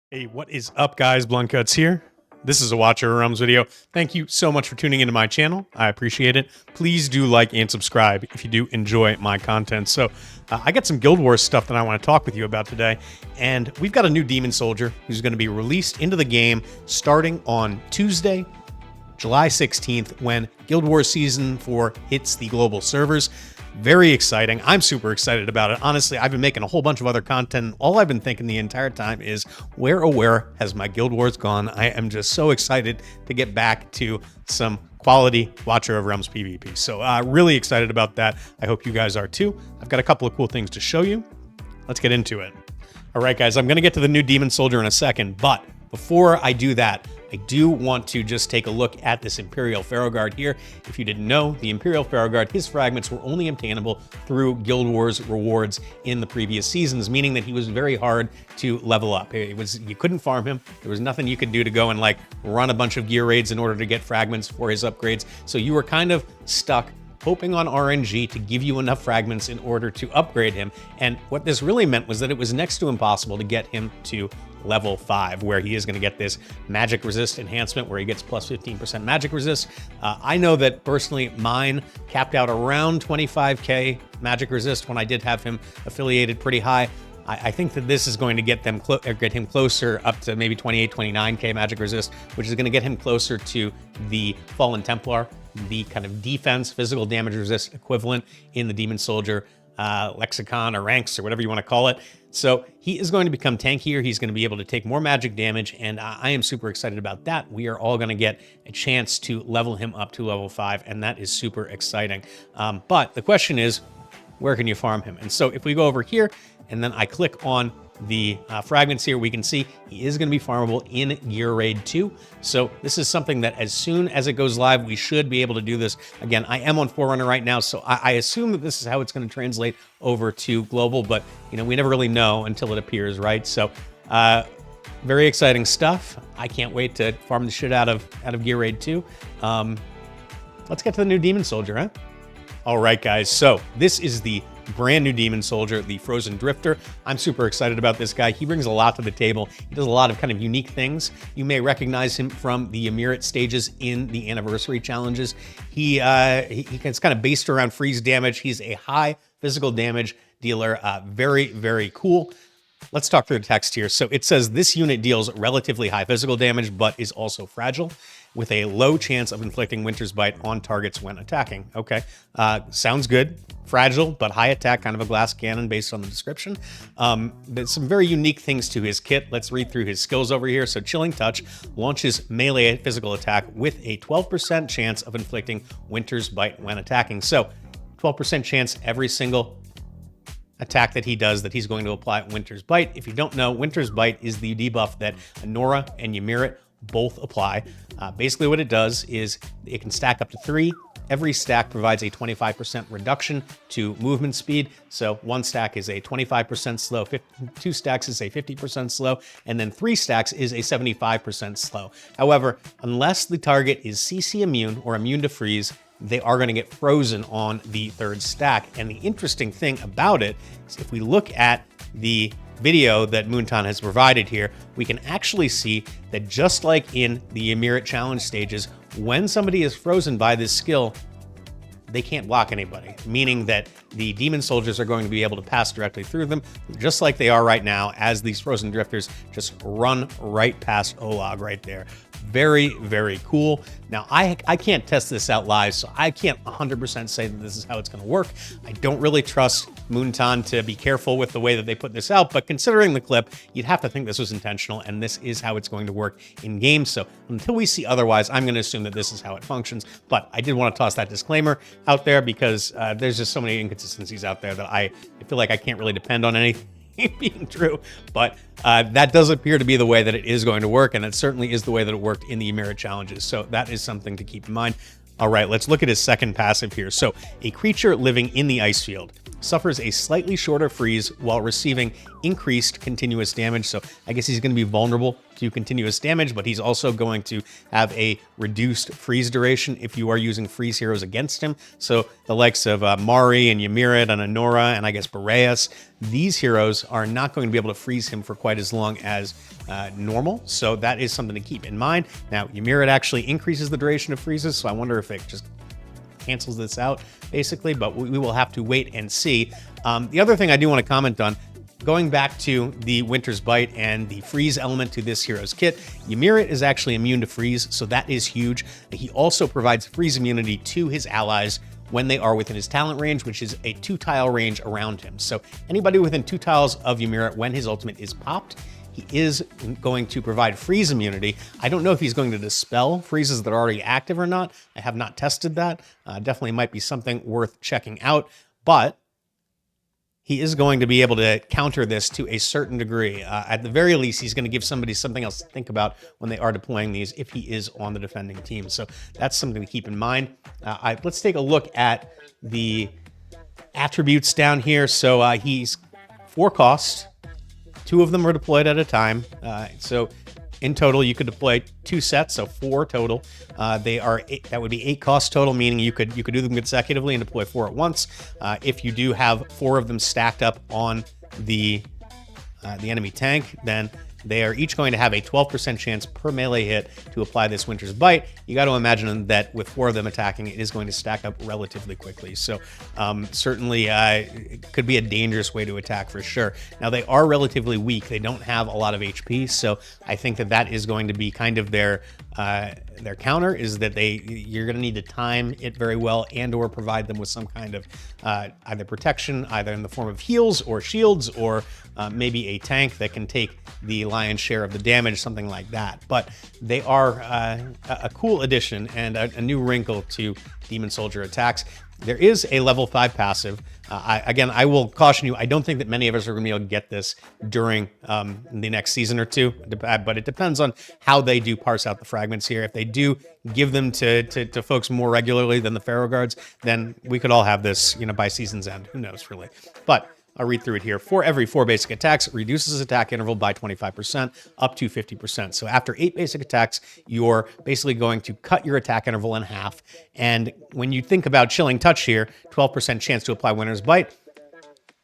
Hey, what is up, guys? Bluntcuts here. This is a Watcher of Realms video. Thank you so much for tuning into my channel. I appreciate it. Please do like and subscribe if you do enjoy my content. So, I got some Guild Wars stuff that I want to talk with you about today. And we've got a new Demon Soldier who's going to be released into the game starting on Tuesday, July 16th, when Guild Wars Season 4 hits the global servers. Very exciting. I'm super excited about it. Honestly, I've been making a whole bunch of other content. All I've been thinking the entire time is, where oh where has my Guild Wars gone? I am just so excited to get back to some quality Watcher of Realms PvP. So really excited about that. I hope you guys are too. I've got a couple of cool things to show you. Let's get into it. All right, guys, I'm going to get to the new Demon Soldier in a second, but before I do that, I do want to just take a look at this Imperial Pharaoh guard here. If you didn't know, the Imperial Pharaoh guard, his fragments were only obtainable through Guild Wars rewards in the previous seasons, meaning that he was very hard to level up. You couldn't farm him. There was nothing you could do to go and like run a bunch of gear raids in order to get fragments for his upgrades. So you were kind of stuck hoping on RNG to give you enough fragments in order to upgrade him. And what this really meant was that it was next to impossible to get him to level 5, where he is going to get this magic resist enhancement where he gets plus 15% magic resist. I know that personally mine capped out around 25k magic resist when I did have him affiliated pretty high. I think that this is going to get him closer up to maybe 28, 29k magic resist, which is going to get him closer to the Fallen Templar, the kind of defense, physical damage resist equivalent in the Demon Soldier lexicon or ranks or whatever you want to call it. So he is going to become tankier. He's going to be able to take more magic damage, and I am super excited about that. We are all going to get a chance to level him up to level 5, and that is super exciting. But the question is, where can you farm him? And so if we go over here and then I click on the fragments here, we can see he is going to be farmable in Gear Raid 2. So this is something that as soon as it goes live, we should be able to do this. Again, I am on Forerunner right now, so I assume that this is how it's going to translate over to global, but you know, we never really know until it appears, right? So very exciting stuff. I can't wait to farm the shit out of Gear Raid 2. Let's get to the new Demon Soldier, huh? All right, guys, so this is the brand new Demon Soldier, the Frozen Drifter. I'm super excited about this guy. He brings a lot to the table. He does a lot of kind of unique things. You may recognize him from the Ymiric stages in the Anniversary challenges. It's kind of based around freeze damage. He's a high physical damage dealer. Very, very cool. Let's talk through the text here. So it says this unit deals relatively high physical damage, but is also fragile, with a low chance of inflicting Winter's Bite on targets when attacking. Okay, sounds good. Fragile, but high attack, kind of a glass cannon based on the description. There's some very unique things to his kit. Let's read through his skills over here. So Chilling Touch launches melee physical attack with a 12% chance of inflicting Winter's Bite when attacking. So 12% chance every single attack that he does that he's going to apply Winter's Bite. If you don't know, Winter's Bite is the debuff that Anora and Ymiric both apply. Basically what it does is it can stack up to 3. Every stack provides a 25% reduction to movement speed. So 1 stack is a 25% slow, 2 stacks is a 50% slow, and then 3 stacks is a 75% slow. However, unless the target is CC immune or immune to freeze, they are going to get frozen on the 3rd stack. And the interesting thing about it is if we look at the video that Moonton has provided here, we can actually see that just like in the Ymiric challenge stages, when somebody is frozen by this skill, they can't block anybody, meaning that the Demon Soldiers are going to be able to pass directly through them, just like they are right now, as these Frozen Drifters just run right past Olag right there. Very, very cool. Now, I can't test this out live, so I can't 100% say that this is how it's going to work. I don't really trust Moonton to be careful with the way that they put this out, but considering the clip, you'd have to think this was intentional, and this is how it's going to work in game. So until we see otherwise, I'm going to assume that this is how it functions. But I did want to toss that disclaimer out there because there's just so many inconsistencies out there that I feel like I can't really depend on anything being true, but that does appear to be the way that it is going to work, and it certainly is the way that it worked in the Ymiric challenges, so that is something to keep in mind. All right, let's look at his second passive here. So a creature living in the ice field suffers a slightly shorter freeze while receiving increased continuous damage. So I guess he's going to be vulnerable to continuous damage, but he's also going to have a reduced freeze duration if you are using freeze heroes against him. So the likes of Mari and Ymiric and Anora and I guess Boreas, these heroes are not going to be able to freeze him for quite as long as normal. So that is something to keep in mind. Now, Ymir actually increases the duration of freezes, so I wonder if it just cancels this out, basically, but we will have to wait and see. The other thing I do want to comment on, going back to the Winter's Bite and the freeze element to this hero's kit, Ymir is actually immune to freeze, so that is huge. He also provides freeze immunity to his allies when they are within his talent range, which is a 2-tile range around him. So anybody within 2 tiles of Ymir, when his ultimate is popped, he is going to provide freeze immunity. I don't know if he's going to dispel freezes that are already active or not. I have not tested that. Definitely might be something worth checking out, but he is going to be able to counter this to a certain degree. At the very least, he's going to give somebody something else to think about when they are deploying these if he is on the defending team. So that's something to keep in mind. Let's take a look at the attributes down here. So he's 4 cost. 2 of them are deployed at a time. So in total, you could deploy 2 sets, so 4 total. They are that would be 8 cost total, meaning you could do them consecutively and deploy 4 at once. If you do have 4 of them stacked up on the enemy tank, then they are each going to have a 12% chance per melee hit to apply this Winter's Bite. You got to imagine that with 4 of them attacking, it is going to stack up relatively quickly. So certainly it could be a dangerous way to attack for sure. Now, they are relatively weak. They don't have a lot of HP, so I think that is going to be kind of their counter, is that you're going to need to time it very well and or provide them with some kind of either protection, either in the form of heals or shields, or maybe a tank that can take the lion's share of the damage, something like that. But they are a cool addition and a new wrinkle to Demon Soldier attacks. There is a level 5 passive. Again, I will caution you, I don't think that many of us are going to be able to get this during the next season or 2, but it depends on how they do parse out the fragments here. If they do give them to folks more regularly than the Pharaoh guards, then we could all have this, by season's end. Who knows, really? But I'll read through it here. For every 4 basic attacks, it reduces attack interval by 25%, up to 50%. So after 8 basic attacks, you're basically going to cut your attack interval in half. And when you think about Chilling Touch here, 12% chance to apply Winter's Bite.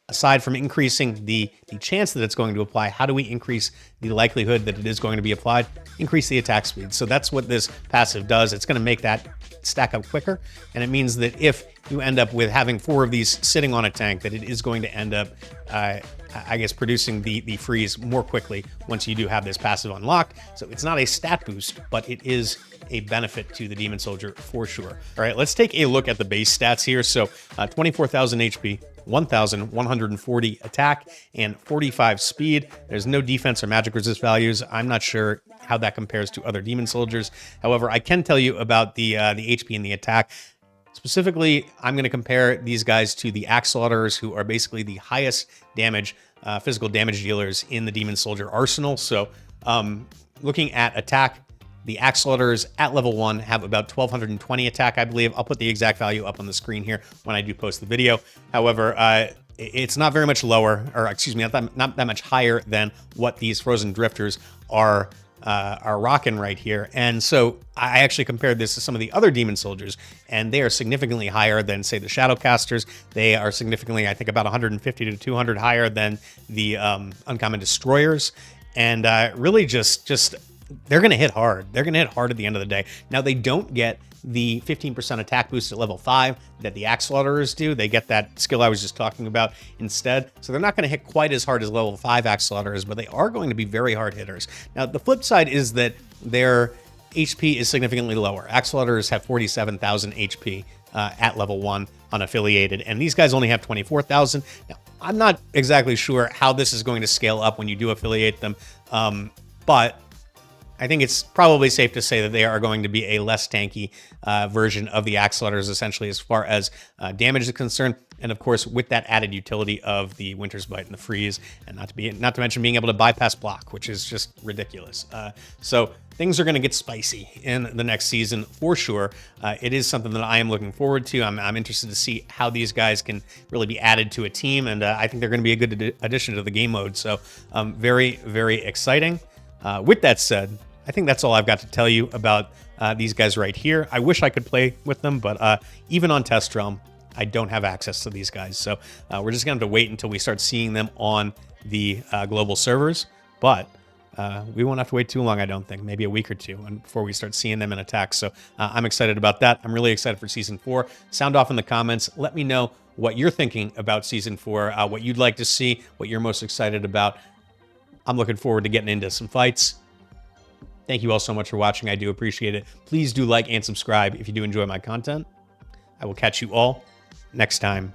Aside from increasing the chance that it's going to apply, how do we increase the likelihood that it is going to be applied? Increase the attack speed. So that's what this passive does. It's going to make that stack up quicker. And it means that if you end up with having 4 of these sitting on a tank, that it is going to end up, I guess, producing the freeze more quickly once you do have this passive unlocked. So it's not a stat boost, but it is a benefit to the Demon Soldier for sure. All right, let's take a look at the base stats here. So 24,000 HP, 1,140 attack, and 45 speed. There's no defense or magic resist values. I'm not sure how that compares to other Demon Soldiers. However, I can tell you about the HP and the attack. Specifically, I'm going to compare these guys to the Axe Slaughterers, who are basically the highest damage, physical damage dealers in the Demon Soldier arsenal. So looking at attack, the Axe Slaughterers at level 1 have about 1,220 attack, I believe. I'll put the exact value up on the screen here when I do post the video. However, it's not very much lower, or excuse me, not that much higher than what these Frozen Drifters are rocking right here. And so I actually compared this to some of the other Demon Soldiers, and they are significantly higher than, say, the Shadowcasters. They are significantly, I think, about 150 to 200 higher than the Uncommon Destroyers. And really just they're going to hit hard. They're going to hit hard at the end of the day. Now, they don't get the 15% attack boost at level 5 that the Axe Slaughterers do. They get that skill I was just talking about instead. So they're not going to hit quite as hard as level 5 Axe Slaughterers, but they are going to be very hard hitters. Now, the flip side is that their HP is significantly lower. Axe Slaughterers have 47,000 HP at level 1 unaffiliated, and these guys only have 24,000. Now, I'm not exactly sure how this is going to scale up when you do affiliate them, but I think it's probably safe to say that they are going to be a less tanky version of the Axe Slaughterers, essentially, as far as damage is concerned. And of course, with that added utility of the Winter's Bite and the freeze, and not to mention being able to bypass block, which is just ridiculous. So things are going to get spicy in the next season for sure. It is something that I am looking forward to. I'm interested to see how these guys can really be added to a team, and I think they're going to be a good addition to the game mode. So very, very exciting. With that said, I think that's all I've got to tell you about these guys right here. I wish I could play with them, but even on Test Realm, I don't have access to these guys. So we're just going to have to wait until we start seeing them on the global servers. But we won't have to wait too long, I don't think. Maybe a week or two before we start seeing them in attacks. So I'm excited about that. I'm really excited for Season 4. Sound off in the comments. Let me know what you're thinking about Season 4, what you'd like to see, what you're most excited about. I'm looking forward to getting into some fights. Thank you all so much for watching. I do appreciate it. Please do like and subscribe if you do enjoy my content. I will catch you all next time.